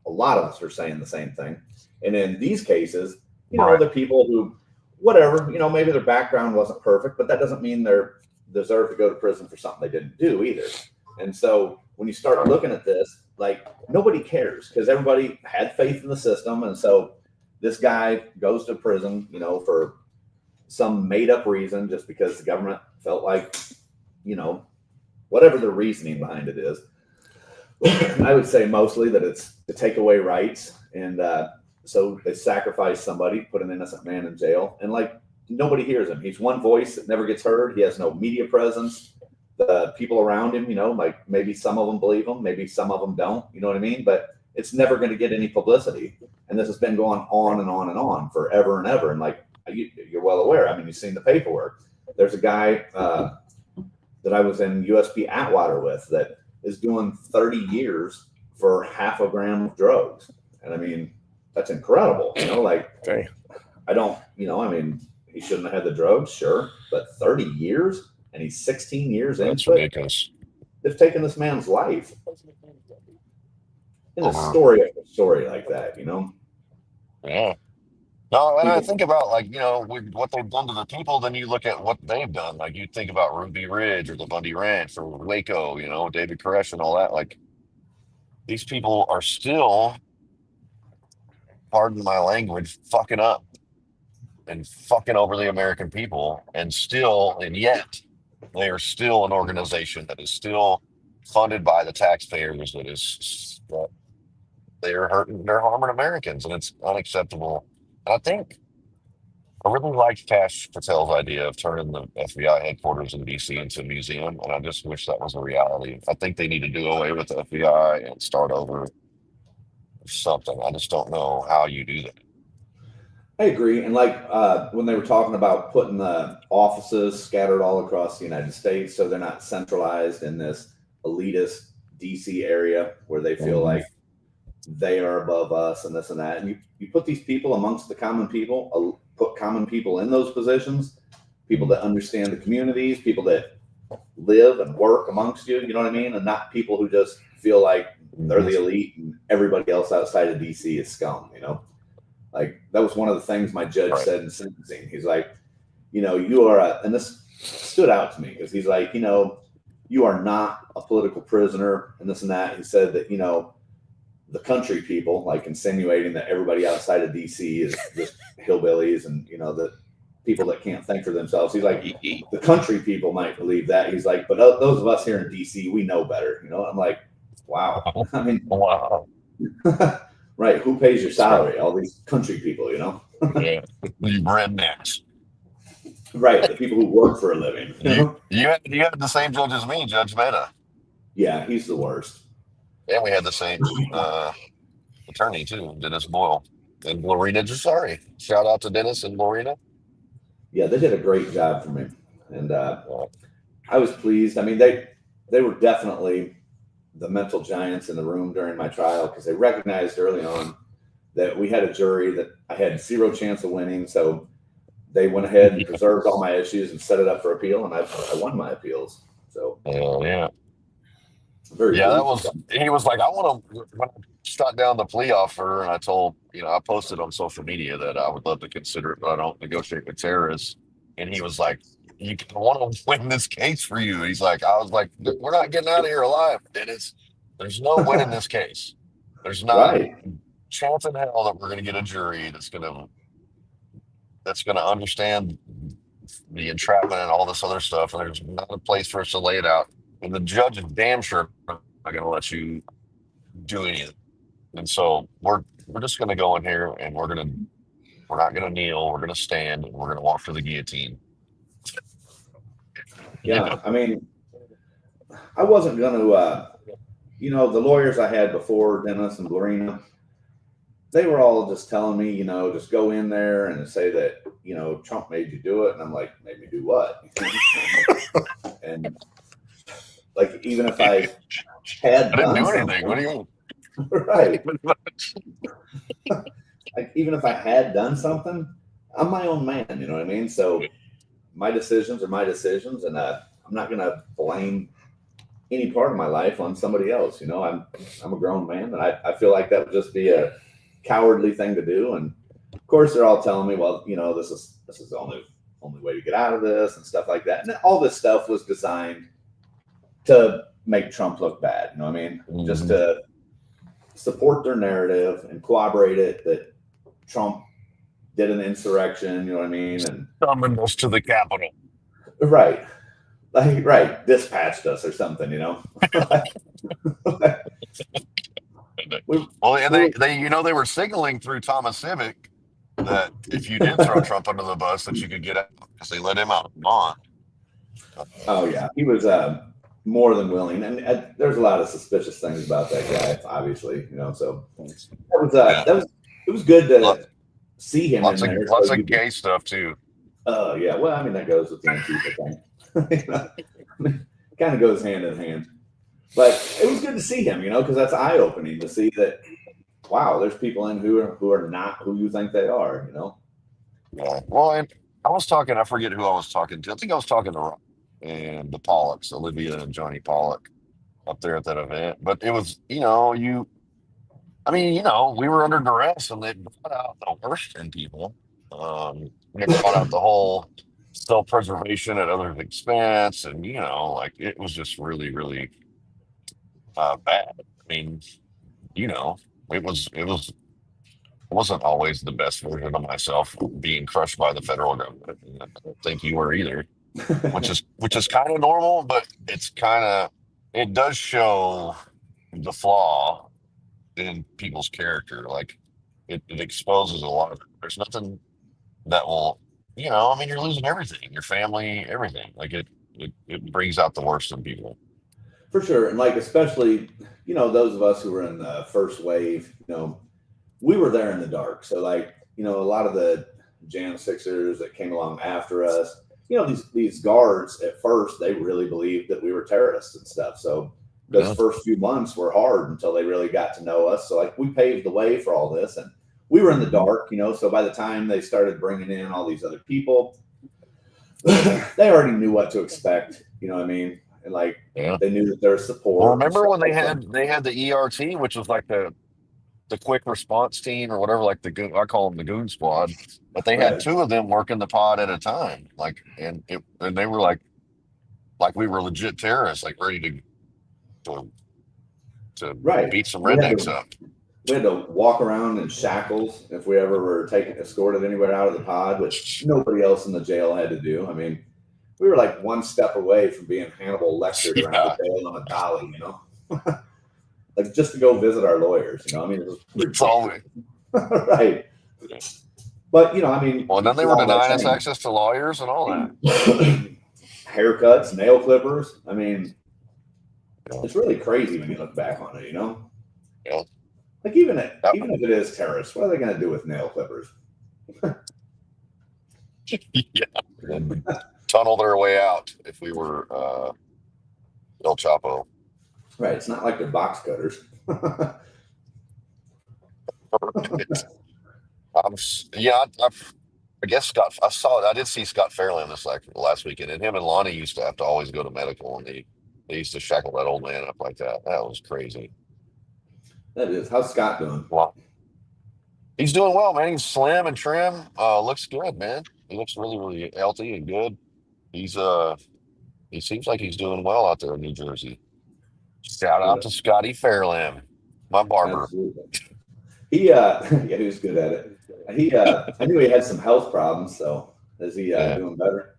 a lot of us are saying the same thing. And in these cases, Right. the people who, whatever, maybe their background wasn't perfect, but that doesn't mean they're deserve to go to prison for something they didn't do either. And so when you start looking at this, like nobody cares because everybody had faith in the system. And so this guy goes to prison, for some made up reason, just because the government felt like, whatever the reasoning behind it is. I would say mostly that it's to take away rights. And so they sacrifice somebody, put an innocent man in jail. And like nobody hears him. He's one voice that never gets heard. He has no media presence. The people around him, like maybe some of them believe him, maybe some of them don't. You know what I mean? But it's never going to get any publicity. And this has been going on and on and on forever and ever. And like you're well aware. I mean, you've seen the paperwork. There's a guy that I was in USP Atwater with that is doing 30 years for half a gram of drugs. And I mean, that's incredible. Like, Okay. I don't, I mean, he shouldn't have had the drugs, sure, but 30 years and he's 16 years That's into it. ridiculous. They've taken this man's life. In a Uh-huh. story after story like that, Yeah. No, and I think about like, what they've done to the people, then you look at what they've done. Like you think about Ruby Ridge or the Bundy Ranch or Waco, David Koresh and all that. Like these people are still, pardon my language, fucking up and fucking over the American people, and yet they are still an organization that is still funded by the taxpayers. That they're harming Americans, and it's unacceptable. And I think I really liked Cash Patel's idea of turning the FBI headquarters in DC into a museum, and I just wish that was a reality. I think they need to do away with the FBI and start over with something. I just don't know how you do that. I agree. And like when they were talking about putting the offices scattered all across the United States so they're not centralized in this elitist DC area where they feel like they are above us and this and that. And you put these people amongst the common people, put common people in those positions, people that understand the communities, people that live and work amongst you, you know what I mean? And not people who just feel like they're the elite and everybody else outside of DC is scum, you know? Like, that was one of the things my judge said in sentencing. He's like, you know, you are, and this stood out to me because he's like, you know, you are not a political prisoner and this and that. He said that, you know, the country people, like insinuating that everybody outside of DC is just hillbillies and, you know, the people that can't think for themselves. He's like, the country people might believe that. He's like, but those of us here in DC, we know better. You know, I'm like, wow. I mean, Wow. Right. Who pays your salary? All these country people, you know? Yeah. You rednecks. Right. The people who work for a living. You had the same judge as me, Judge Mehta. Yeah, he's the worst. And we had the same attorney too, Dennis Boyle and Lorena Jasari. Shout out to Dennis and Lorena. Yeah, they did a great job for me. And I was pleased. I mean, they were definitely the mental giants in the room during my trial because they recognized early on that we had a jury that I had zero chance of winning. So they went ahead and preserved all my issues and set it up for appeal, and I won my appeals. So yeah. Very yeah, pleased. he was like, I want to, when I shot down the plea offer and I told, you know, I posted on social media that I would love to consider it, but I don't negotiate with terrorists. And he was like, I want to win this case for you. He's like, I was like, we're not getting out of here alive, Dennis. There's no winning this case. There's not a chance in hell that we're going to get a jury that's going to understand the entrapment and all this other stuff. And there's not a place for us to lay it out. And the judge is damn sure not going to let you do anything. And so we're just going to go in here and we're not going to kneel. We're going to stand and we're going to walk to the guillotine. Yeah. I mean, I wasn't going to, you know, the lawyers I had before, Dennis and Lorena, they were all just telling me, you know, just go in there and say that, you know, Trump made you do it. And I'm like, made me do what? And like, even if I had I didn't do something, anything. What do you mean? Right. Like, even if I had done something, I'm my own man, you know what I mean? So my decisions are my decisions, and I'm not going to blame any part of my life on somebody else. You know, I'm a grown man, and I feel like that would just be a cowardly thing to do. And of course, they're all telling me, well, you know, this is the only way to get out of this and stuff like that. And all this stuff was designed to make Trump look bad. You know what I mean? Mm-hmm. Just to support their narrative and corroborate it that Trump did an insurrection. You know what I mean? And summoned us to the Capitol. Right. Like, right. Dispatched us or something, you know? Well, and they you know, they were signaling through Thomas Civic that if you did throw Trump under the bus, that you could get out because they let him out of bond. Oh yeah, he was more than willing, and there's a lot of suspicious things about that guy, obviously, you know. So it was good to see him lots in there. Lots of gay stuff too. Oh yeah, well, I mean that goes with the Antifa thing. You know? I mean, kind of goes hand in hand. But it was good to see him, you know, because that's eye-opening to see that, wow, there's people in who are not who you think they are, you know. Yeah. Well, and I forget who I was talking to. I think I was talking to Rob and the Pollocks, Olivia and Johnny Pollock, up there at that event. But it was, you know, we were under duress, and they brought out the worst in people. They brought out the whole self-preservation at others' expense, and you know, like it was just really, really bad. I mean, you know, it wasn't always the best version of myself being crushed by the federal government. I don't think you were either, which is kind of normal, but it does show the flaw in people's character. Like it exposes a lot of, there's nothing that will, you know, I mean, you're losing everything, your family, everything. Like it brings out the worst in people. For sure. And like, especially, you know, those of us who were in the first wave, you know, we were there in the dark. So like, you know, a lot of the Jan 6ers that came along after us, you know, these guards at first, they really believed that we were terrorists and stuff. So, those first few months were hard until they really got to know us. So like we paved the way for all this, and we were in the dark, so by the time they started bringing in all these other people, they already knew what to expect. You know what I mean? And like they knew that there was support. Well, remember when they had the ERT, which was like the quick response team or whatever, like I call them the goon squad, but they had two of them working the pod at a time, like, and they were like we were legit terrorists, like ready to beat some rednecks up. We had to walk around in shackles if we ever were escorted anywhere out of the pod, which nobody else in the jail had to do. I mean, we were like one step away from being Hannibal lectured around the jail on a dolly, like just to go visit our lawyers. I mean, it was always right. But I mean, well, then they were denying us access to lawyers and all that. Haircuts, nail clippers. I mean, it's really crazy when you look back on it. Yeah. Like even if it is terrorists, what are they going to do with nail clippers? Yeah, and tunnel their way out if we were El Chapo. Right, it's not like they're box cutters. I guess I did see Scott Fairland last weekend, and him and Lonnie used to have to always go to medical, and they used to shackle that old man up like that. That was crazy. That is. How's Scott doing? Well, he's doing well, man. He's slim and trim. Looks good, man. He looks really, really healthy and good. He seems like he's doing well out there in New Jersey. Shout out to Scotty Fairland, my barber. Absolutely. He was good at it. I knew he had some health problems. So is he doing better?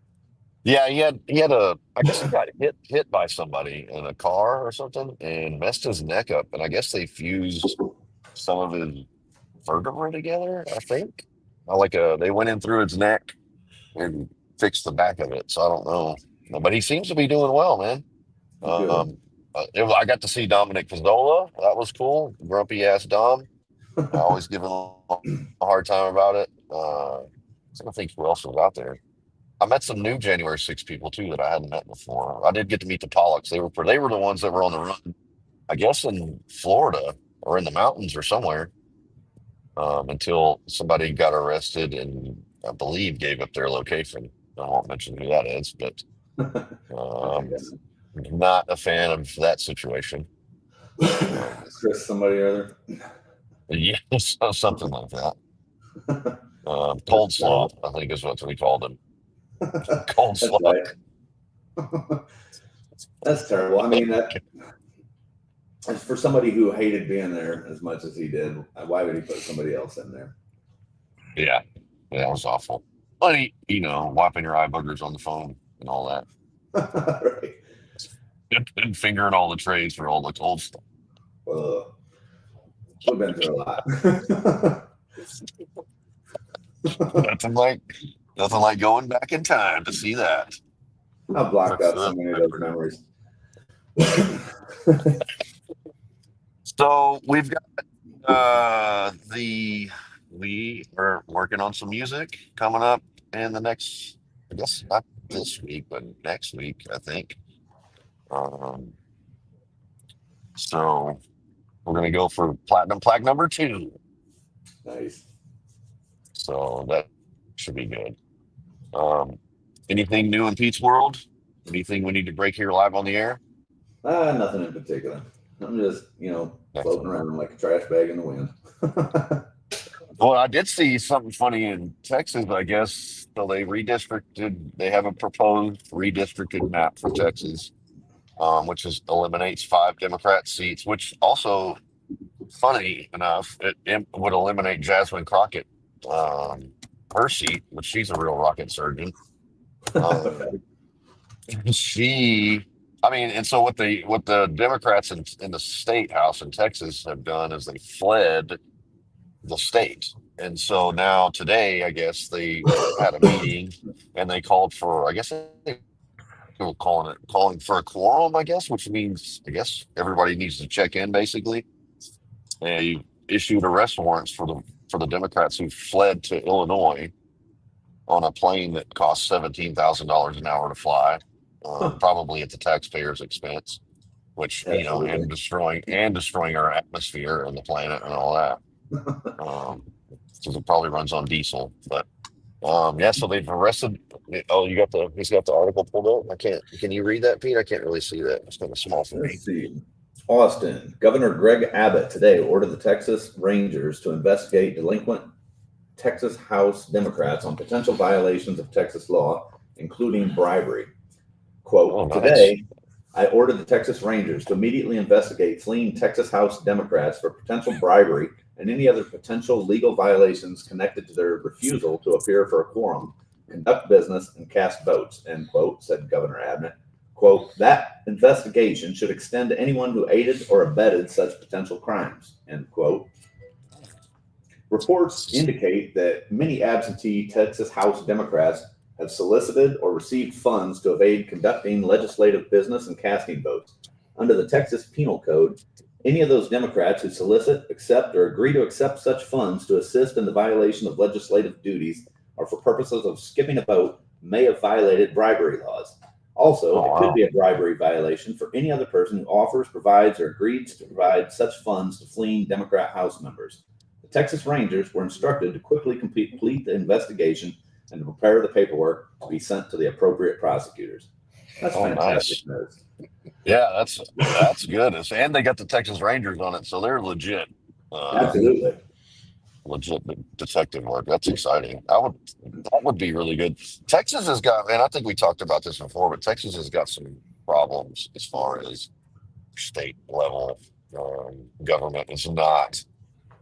Yeah, he had I guess he got hit by somebody in a car or something and messed his neck up. And I guess they fused some of his vertebrae together, I think. They went in through his neck and fixed the back of it. So I don't know. But he seems to be doing well, man. I got to see Dominic Pizzola. That was cool. Grumpy ass Dom. I always give him a hard time about it. I don't think who else was out there. I met some new January 6 people too that I hadn't met before. I did get to meet the Pollocks. They were the ones that were on the run, I guess in Florida or in the mountains or somewhere, until somebody got arrested and I believe gave up their location. I won't mention who that is, but not a fan of that situation. Chris, somebody or other. Yeah, something like that. Cold slaw, I think is what we called him. Cold slaw. Right. That's terrible. I mean, for somebody who hated being there as much as he did, why would he put somebody else in there? Yeah, that was awful. But wiping your eye boogers on the phone and all that. Right. And fingering all the trays for all the cold stuff. We've been through a lot. Nothing like going back in time to see that. I've blocked out so many of those memories. So we've got we are working on some music coming up in the next, I guess not this week, but next week, I think. So we're gonna go for platinum plaque number 2. Nice. So that should be good. Anything new in Pete's world? Anything we need to break here live on the air? Nothing in particular. I'm just, floating around like a trash bag in the wind. Well, I did see something funny in Texas, I guess. So they have a proposed redistricted map for Texas, which eliminates 5 Democrat seats, which also, funny enough, it would eliminate Jasmine Crockett, her seat, which she's a real rocket surgeon. And so what the Democrats in the state house in Texas have done is they fled the state. And so now today, I guess they had a meeting and they called for, I guess they were calling for a quorum, I guess, which means, I guess everybody needs to check in basically. They issued arrest warrants for the Democrats who fled to Illinois on a plane that cost $17,000 an hour to fly, probably at the taxpayers' expense. which Absolutely. and destroying our atmosphere and the planet and all that. Because it probably runs on diesel. But yeah, so they've arrested. Oh, he's got the article pulled up. I can't. Can you read that, Pete? I can't really see that. It's kind of small for me. Let's see. Austin, Governor Greg Abbott today ordered the Texas Rangers to investigate delinquent Texas House Democrats on potential violations of Texas law, including bribery. Quote, Oh, nice. Today, I ordered the Texas Rangers to immediately investigate fleeing Texas House Democrats for potential bribery and any other potential legal violations connected to their refusal to appear for a quorum, conduct business, and cast votes, end quote, said Governor Abbott. Quote, that investigation should extend to anyone who aided or abetted such potential crimes, end quote. Reports indicate that many absentee Texas House Democrats have solicited or received funds to evade conducting legislative business and casting votes. Under the Texas Penal Code, any of those Democrats who solicit, accept, or agree to accept such funds to assist in the violation of legislative duties or for purposes of skipping a vote may have violated bribery laws. Also, it could be a bribery violation for any other person who offers, provides, or agrees to provide such funds to fleeing Democrat House members. The Texas Rangers were instructed to quickly complete the investigation and to prepare the paperwork to be sent to the appropriate prosecutors. That's fantastic. Nice. Yeah, that's good. And they got the Texas Rangers on it, so they're legit. Absolutely. Legit detective work. That's exciting. That would be really good. Texas has got, and I think we talked about this before, but Texas has got some problems as far as state level government is not.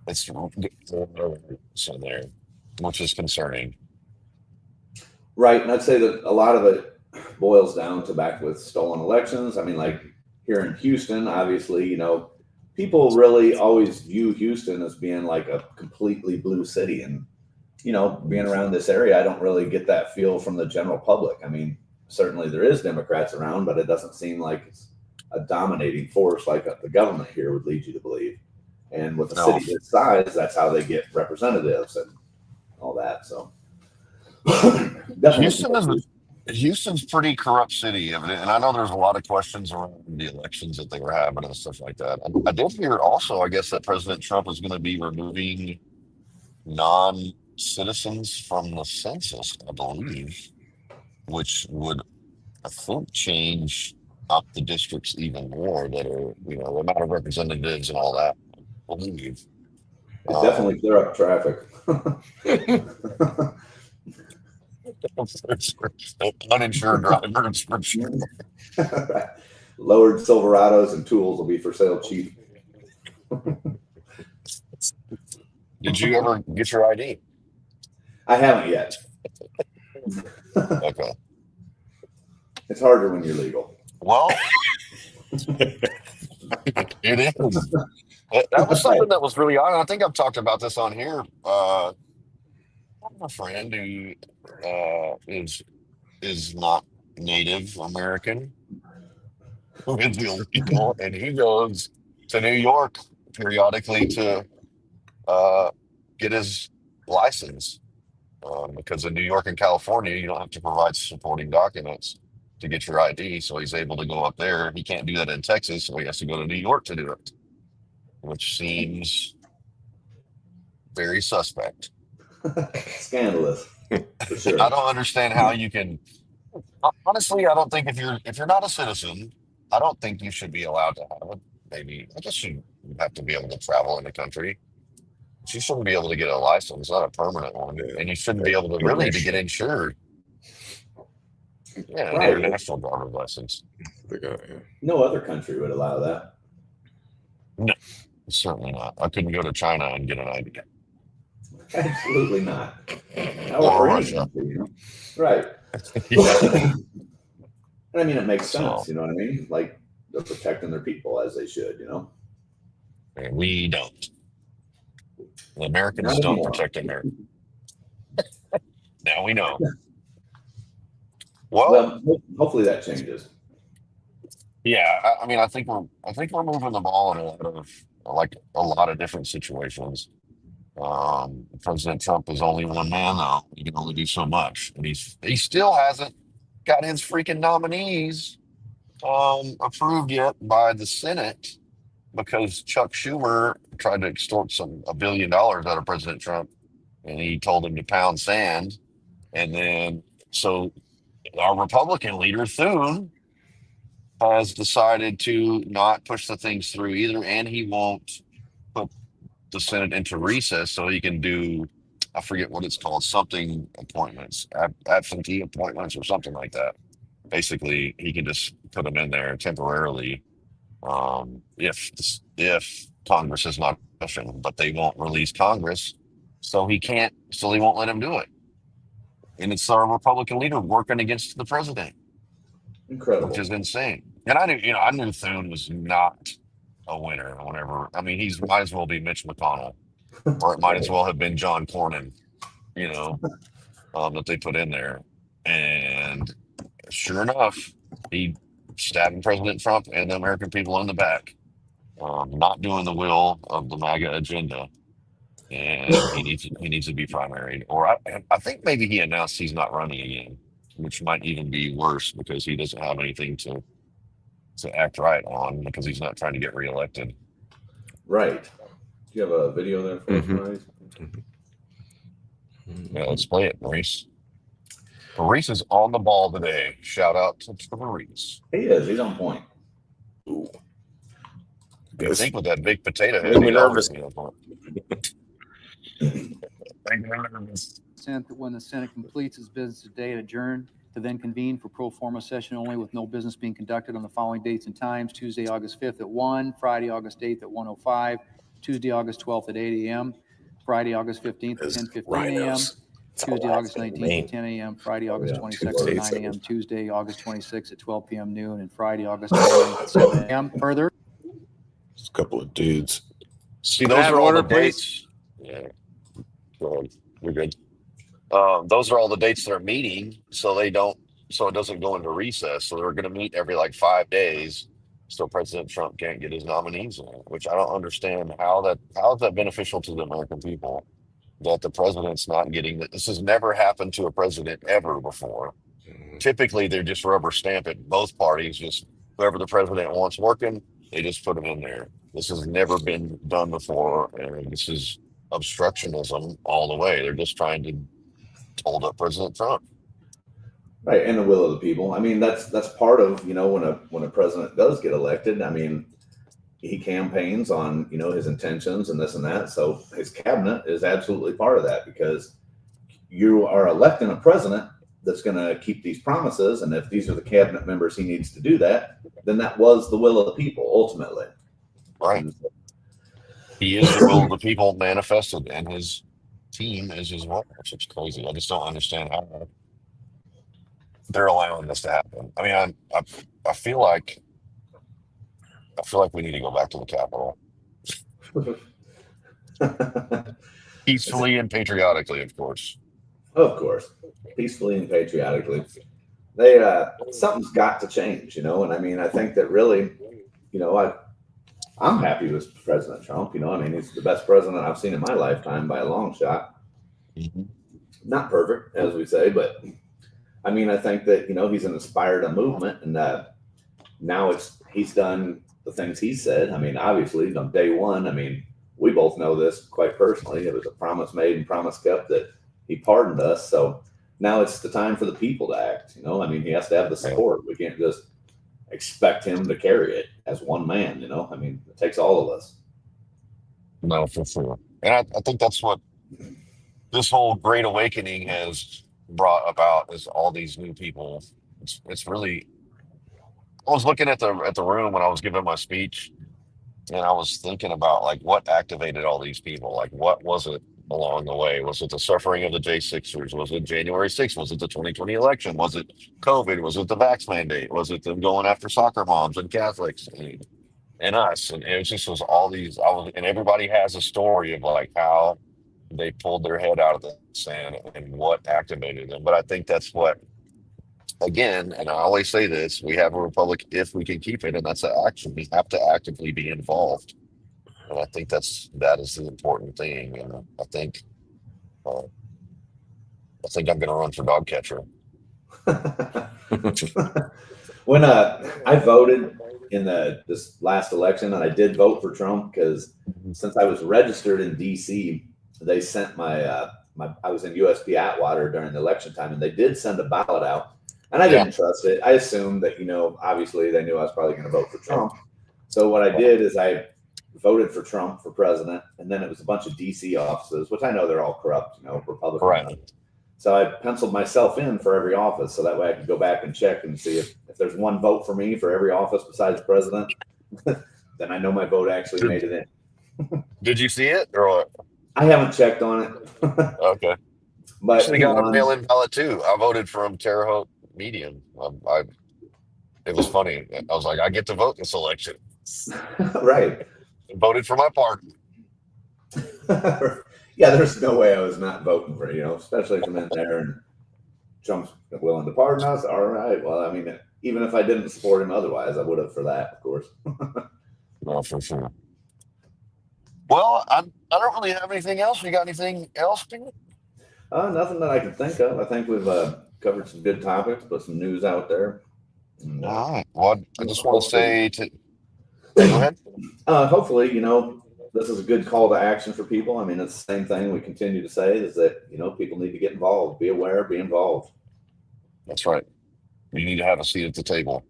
It's so there, which is concerning. Right, and I'd say that a lot of it boils down to back with stolen elections. I mean, like here in Houston, obviously, people really always view Houston as being like a completely blue city. And, being around this area, I don't really get that feel from the general public. I mean, certainly there is Democrats around, but it doesn't seem like it's a dominating force like the government here would lead you to believe. And with a city this size, that's how they get representatives and all that. So Houston's pretty corrupt city, and I know there's a lot of questions around the elections that they were having and stuff like that. I did hear also, I guess, that President Trump is going to be removing non-citizens from the census, I believe, which would, I think, change up the districts even more that are, the amount of representatives and all that, I believe. Definitely clear up traffic. Uninsured drivers for sure. Lowered Silverados and tools will be for sale cheap. Did you ever get your ID? I haven't yet. Okay. It's harder when you're legal. Well, it is. That was something that was really odd. I think I've talked about this on here. I have a friend who is not Native American, who is illegal, and he goes to New York periodically to get his license because in New York and California, you don't have to provide supporting documents to get your ID. So he's able to go up there. He can't do that in Texas, so he has to go to New York to do it, which seems very suspect. Scandalous. For sure. I don't understand how you can. Honestly, I don't think if you're not a citizen, I don't think you should be allowed to have it. Maybe I guess you have to be able to travel in the country. But you shouldn't be able to get a license, not a permanent one, and you shouldn't be able to really to get insured. Yeah, an international driver's license. No other country would allow that. No, certainly not. I couldn't go to China and get an ID. Absolutely not. Or Russia. Right. Yeah. And I mean, it makes sense. You know what I mean? Like they're protecting their people as they should. And we don't. The Americans Not don't anymore. protect America. Now we know. Well, Well, hopefully that changes. yeah. I mean, I think we're moving the ball in a lot of different situations. President Trump is only one man, though. He can only do so much, and he still hasn't got his freaking nominees. approved yet by the Senate because Chuck Schumer tried to extort $1 billion out of President Trump, and he told him to pound sand. And then, so our Republican leader Thune has decided to not push the things through either, and he won't put the Senate into recess so he can do, I forget what it's called, something appointments, absentee appointments or something like that. Basically, he can just put them in there temporarily if Congress is not pushing, but they won't release Congress, so they won't let him do it. And it's our Republican leader working against the president, Incredible. which is insane. And I knew Thune was not a winner. Whenever, I mean, he's might as well be Mitch McConnell, or it might as well have been John Cornyn, that they put in there. And sure enough, he stabbing President Trump and the American people in the back, not doing the will of the MAGA agenda. And he needs to be primaried, or I think maybe he announced he's not running again, which might even be worse because he doesn't have anything to act right on because he's not trying to get reelected. Right. Do you have a video there for us, Maurice? Yeah, let's play it, Maurice. Maurice is on the ball today. Shout out to Maurice. He is. He's on point. Ooh. I think with that big potato head, Made me he'd nervous. always be on point. That when the Senate completes its business today, it adjourn to then convene for pro forma session only with no business being conducted on the following dates and times: Tuesday, August 5th at 1, Friday, August 8th at 1:05, Tuesday, August 12th at 8 a.m., Friday, August 15th at 10:15 a.m., Rhinos. Tuesday, August 19th Maine. at 10 a.m., Friday, August Yeah, 22nd at 9 Tuesdays. a.m., Tuesday, August 26th at 12 p.m. noon, and Friday, August 29th at 7 a.m. Further, Just a couple of dudes. See, those Madam are all Order, the dates. Yeah, go ahead. We're good. Those are all the dates they're meeting, so it doesn't go into recess. So they're going to meet every like 5 days, so President Trump can't get his nominees in, which I don't understand how is that beneficial to the American people that the president's not getting that. This has never happened to a president ever before. Typically, they're just rubber stamp it. Both parties, just whoever the president wants working, they just put them in there. This has never been done before, and this is obstructionism all the way. They're just trying to hold up President Trump. Right, and the will of the people. I mean, that's part of when a president does get elected. I mean, he campaigns on his intentions and this and that. So his cabinet is absolutely part of that because you are electing a president that's going to keep these promises, and if these are the cabinet members he needs to do that, then that was the will of the people ultimately. Right. He is the will of the people manifested, and his team is as well, which is crazy. I just don't understand how they're allowing this to happen. I mean, I feel like we need to go back to the Capitol peacefully and patriotically, of course. Of course, peacefully and patriotically. Something's got to change, and I mean, I think that really, I'm happy with President Trump. I mean, he's the best president I've seen in my lifetime by a long shot. Mm-hmm. Not perfect, as we say, but I mean, I think that he's inspired a movement, and now he's done the things he said. I mean, obviously, on day one, I mean, we both know this quite personally. It was a promise made and promise kept that he pardoned us. So now it's the time for the people to act. I mean, he has to have the support. We can't just expect him to carry it as one man. I mean, it takes all of us. No, for sure. And I think that's what this whole Great Awakening has brought about is all these new people. It's really. I was looking at the room when I was giving my speech, and I was thinking about like what activated all these people. Like, what was it along the way? Was it the suffering of the J6ers? Was it January 6th? Was it the 2020 election? Was it COVID? Was it the vax mandate? Was it them going after soccer moms and Catholics and us? And it was all these. And everybody has a story of like how they pulled their head out of the sand and what activated them. But I think that's what. Again, and I always say this, we have a republic if we can keep it, and that's an action. We have to actively be involved. And I think that is the important thing. And I think I'm going to run for dog catcher. When I voted in this last election, and I did vote for Trump because since I was registered in D.C., they sent my I was in USP Atwater during the election time, and they did send a ballot out, and I didn't trust it. I assumed that obviously they knew I was probably going to vote for Trump. So what I did is I voted for Trump for president, and then it was a bunch of D.C. offices, which I know they're all corrupt, Republican. Right. So I penciled myself in for every office, so that way I could go back and check and see if there's one vote for me for every office besides president, then I know my vote actually made it in. Did you see it or what? I haven't checked on it. Okay. But Actually got a mail-in ballot too. I voted from Terre Haute Medium. It was funny. I was like, I get to vote this election. Right. Voted for my party. Yeah, there's no way I was not voting for, especially if I'm in there and Trump's willing to pardon us. All right. Well, I mean, even if I didn't support him otherwise, I would have for that, of course. No, for sure. Well, I don't really have anything else. You got anything else, Pete? Nothing that I can think of. I think we've covered some good topics, put some news out there. And, all right. Well, I just want to say go ahead. Hopefully, this is a good call to action for people. I mean, it's the same thing we continue to say is that, people need to get involved, be aware, be involved. That's right. You need to have a seat at the table.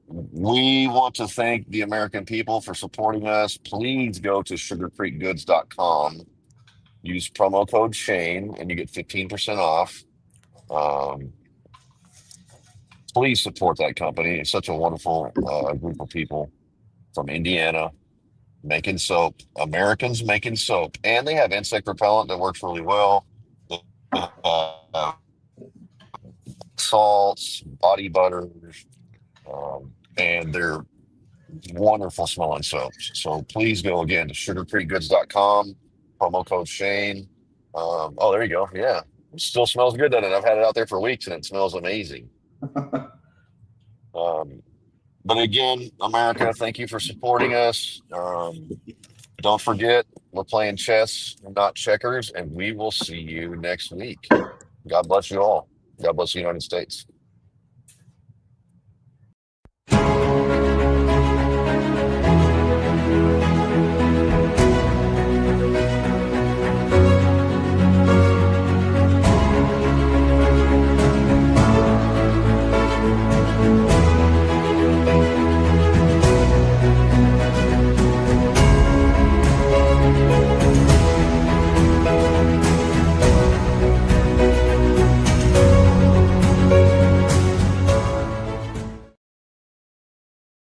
We want to thank the American people for supporting us. Please go to sugarcreekgoods.com. Use promo code Shane and you get 15% off. Please support that company. It's such a wonderful group of people from Indiana making soap. Americans making soap. And they have insect repellent that works really well. Salts, body butters, and they're wonderful smelling soaps. So please go again to sugarcreekgoods.com, promo code Shane. Oh, there you go. Yeah. It still smells good, doesn't it? I've had it out there for weeks and it smells amazing. But again, America, thank you for supporting us. Don't forget, we're playing chess, not checkers, and we will see you next week. God bless you all. God bless the United States.